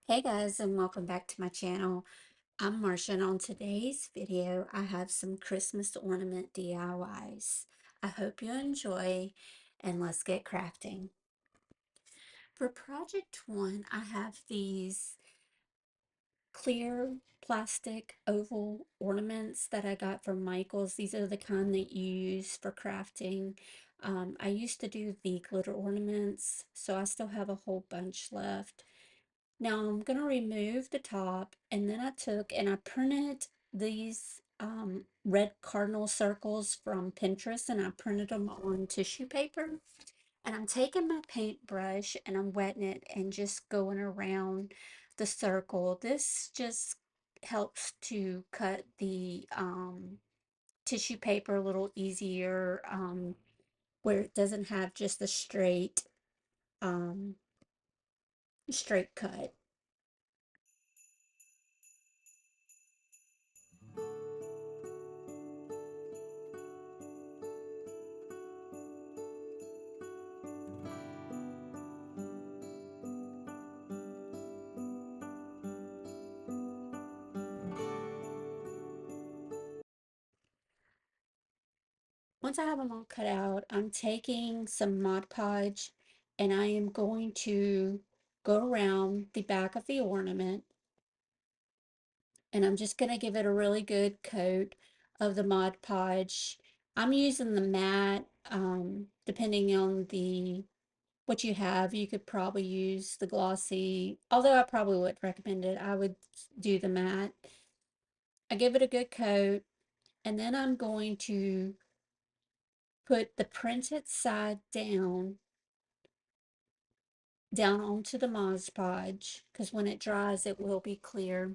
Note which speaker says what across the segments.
Speaker 1: Hey guys, and welcome back to my channel. I'm Marsha, and on today's video I have some Christmas ornament DIYs. I hope you enjoy, and let's get crafting. For project one, I have these clear plastic oval ornaments that I got from Michael's. These are the kind that you use for crafting. I used to do the glitter ornaments, so I still have a whole bunch left. Now I'm going to remove the top, and then I took and I printed these red cardinal circles from Pinterest, and I printed them on tissue paper. And I'm taking my paintbrush and I'm wetting it and just going around the circle. This just helps to cut the tissue paper a little easier, where it doesn't have just a um, straight cut. Once I have them all cut out, I'm taking some Mod Podge and I am going to go around the back of the ornament, and I'm just going to give it a really good coat of the Mod Podge. I'm using the matte, depending on the what you have. You could probably use the glossy, although I probably would recommend it. I would do the matte. I give it a good coat, and then I'm going to put the printed side down onto the Mod Podge, because when it dries it will be clear.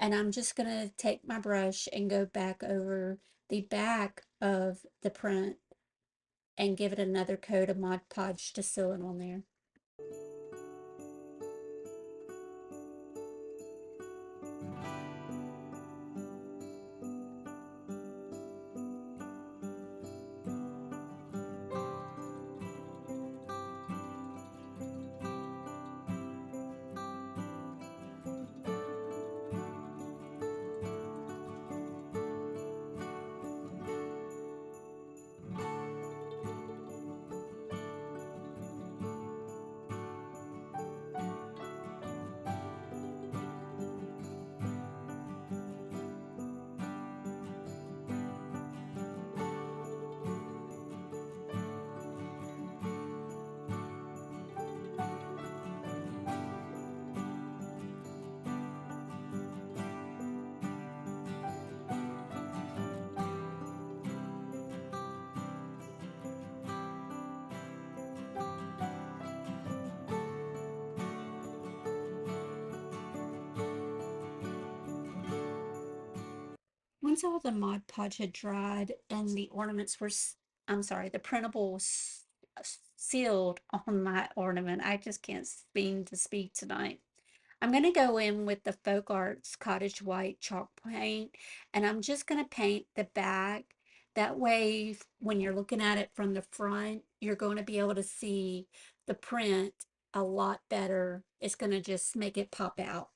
Speaker 1: And I'm just going to take my brush and go back over the back of the print and give it another coat of Mod Podge to seal it on there. Once all the Mod Podge had dried and the ornaments were, I'm sorry, the printable was sealed on my ornament. I just can't seem to speak tonight. I'm going to go in with the Folk Arts Cottage White chalk paint, and I'm just going to paint the back. That way, when you're looking at it from the front, you're going to be able to see the print a lot better. It's going to just make it pop out.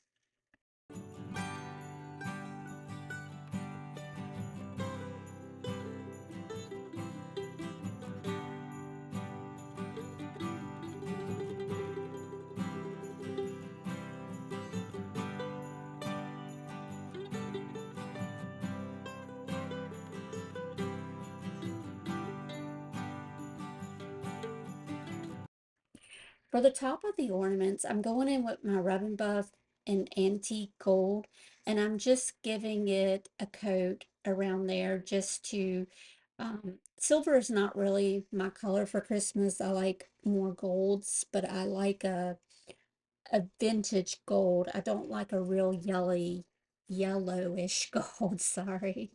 Speaker 1: For the top of the ornaments, I'm going in with my Rub Buff in antique gold, and I'm just giving it a coat around there just to, silver is not really my color for Christmas. I like more golds, but I like a vintage gold. I don't like a real yellowish gold, sorry.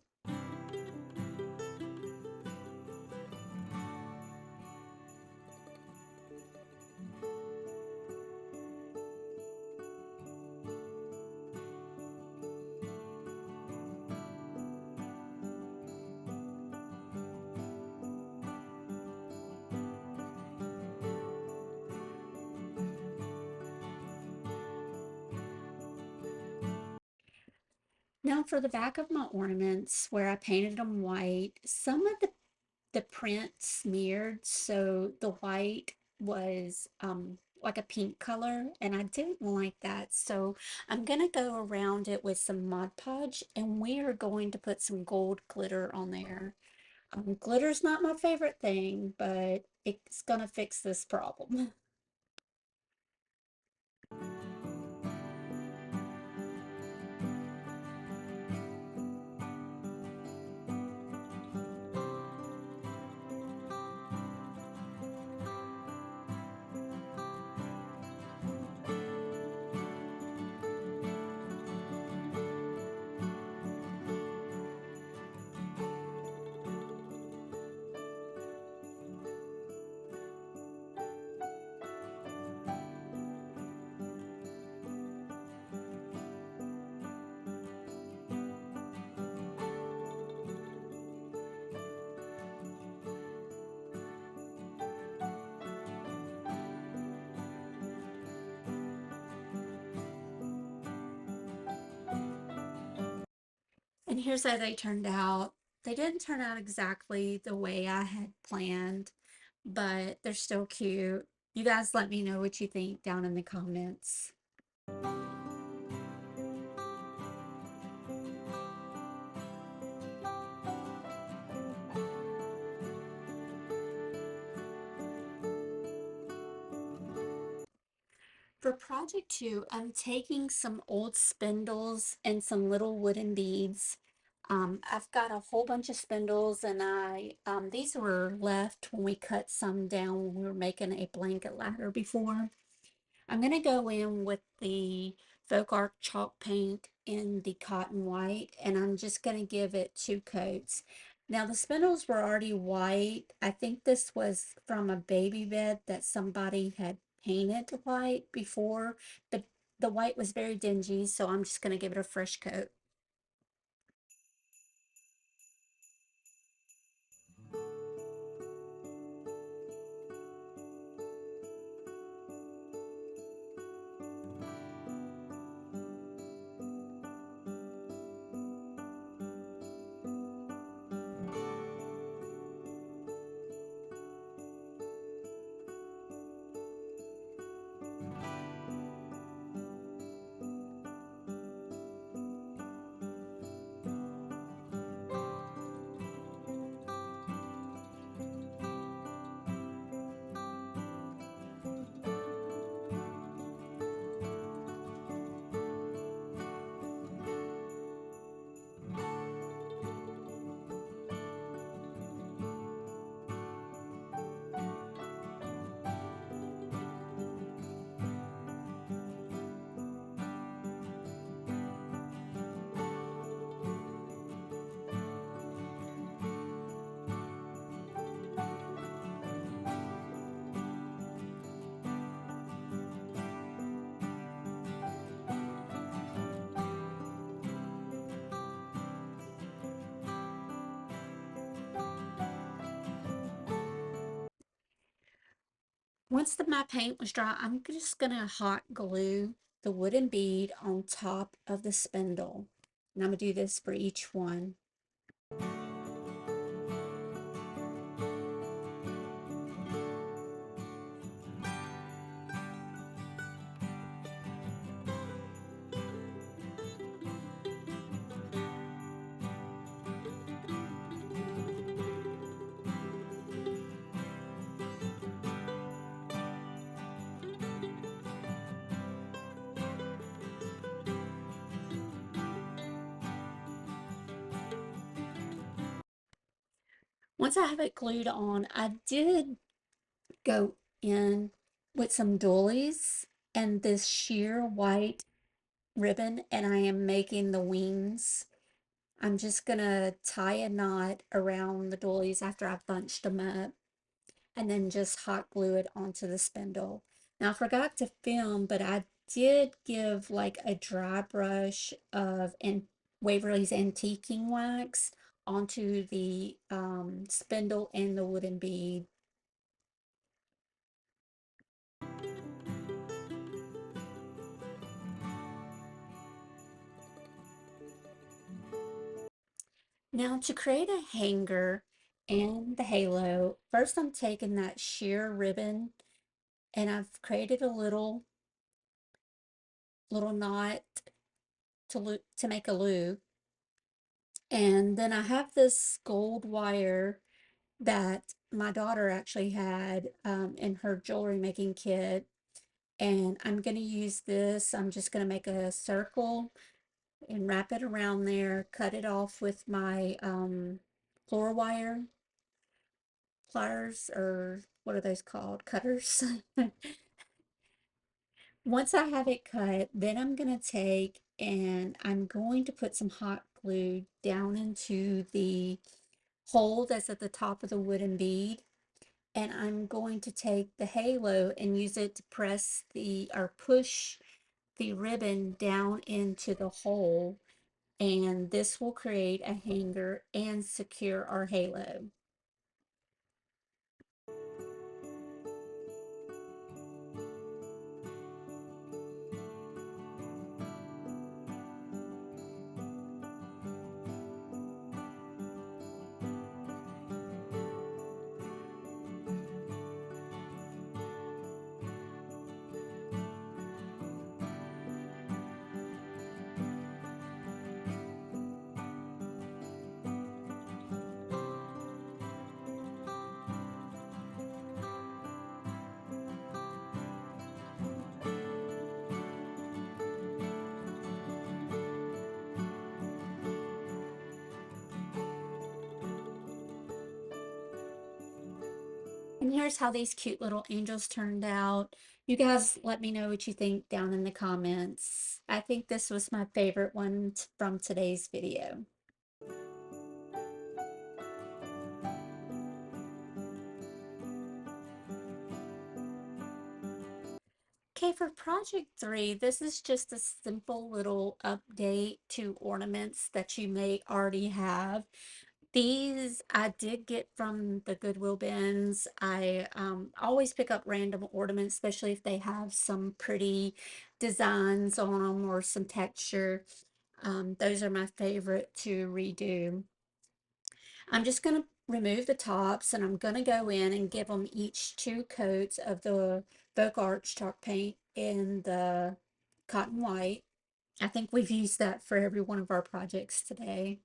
Speaker 1: Now for the back of my ornaments, where I painted them white, some of the print smeared, so the white was like a pink color, and I didn't like that. So I'm gonna go around it with some Mod Podge, and we are going to put some gold glitter on there. Glitter's not my favorite thing, but it's gonna fix this problem. And here's how they turned out. They didn't turn out exactly the way I had planned, but they're still cute. You guys let me know what you think down in the comments. For project two, I'm taking some old spindles and some little wooden beads. I've got a whole bunch of spindles, and these were left when we cut some down when we were making a blanket ladder before. I'm going to go in with the Folk Art chalk paint in the cotton white, and I'm just going to give it 2 coats. Now the spindles were already white. I think this was from a baby bed that somebody had painted white before. The white was very dingy, so I'm just going to give it a fresh coat. Once my paint was dry, I'm just going to hot glue the wooden bead on top of the spindle. And I'm going to do this for each one. Once I have it glued on, I did go in with some doilies and this sheer white ribbon, and I am making the wings. I'm just gonna tie a knot around the doilies after I've bunched them up, and then just hot glue it onto the spindle. Now I forgot to film, but I did give like a dry brush of Waverly's antiquing wax onto the spindle and the wooden bead. Now to create a hanger and the halo, first I'm taking that sheer ribbon and I've created a little knot to make a loop. And then I have this gold wire that my daughter actually had in her jewelry making kit. And I'm going to use this. I'm just going to make a circle and wrap it around there, cut it off with my floor wire pliers, or what are those called? Cutters. Once I have it cut, then I'm going to take and I'm going to put some hot glue down into the hole that's at the top of the wooden bead. And I'm going to take the halo and use it to press or push the ribbon down into the hole. And this will create a hanger and secure our halo. And here's how these cute little angels turned out. You guys let me know what you think down in the comments. I think this was my favorite one from today's video. Okay, for project 3, this is just a simple little update to ornaments that you may already have. These I did get from the Goodwill bins. I always pick up random ornaments, especially if they have some pretty designs on them or some texture. Those are my favorite to redo. I'm just going to remove the tops and I'm going to go in and give them each 2 coats of the Folk Arch chalk paint in the cotton white. I think we've used that for every one of our projects today.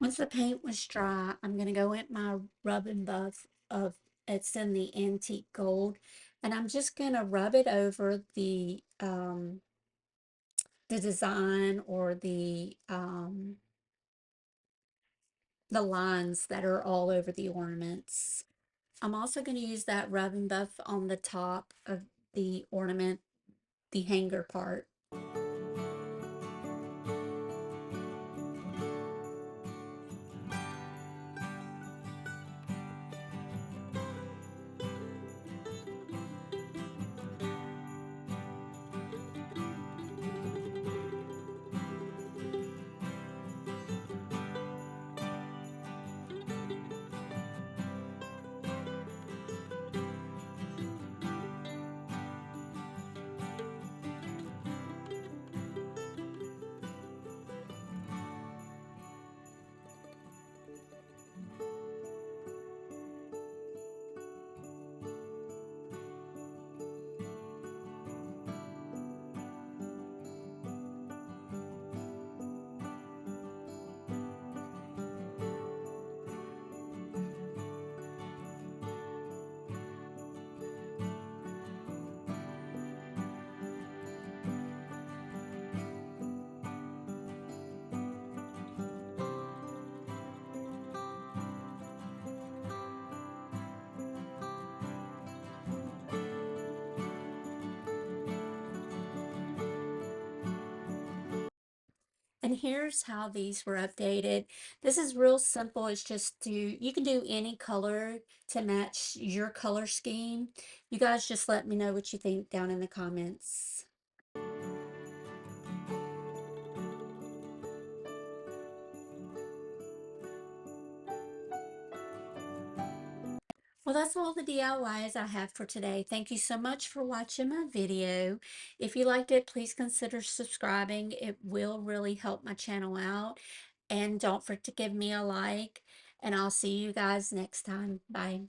Speaker 1: Once the paint was dry, I'm going to go in my rub and buff of it's in the antique gold, and I'm just going to rub it over the design or the lines that are all over the ornaments. I'm also going to use that rub and buff on the top of the ornament, the hanger part. And here's how these were updated. This is real simple. It's just you can do any color to match your color scheme. You guys just let me know what you think down in the comments. Well, that's all the DIYs I have for today. Thank you so much for watching my video. If you liked it, please consider subscribing. It will really help my channel out. And don't forget to give me a like. And I'll see you guys next time. Bye.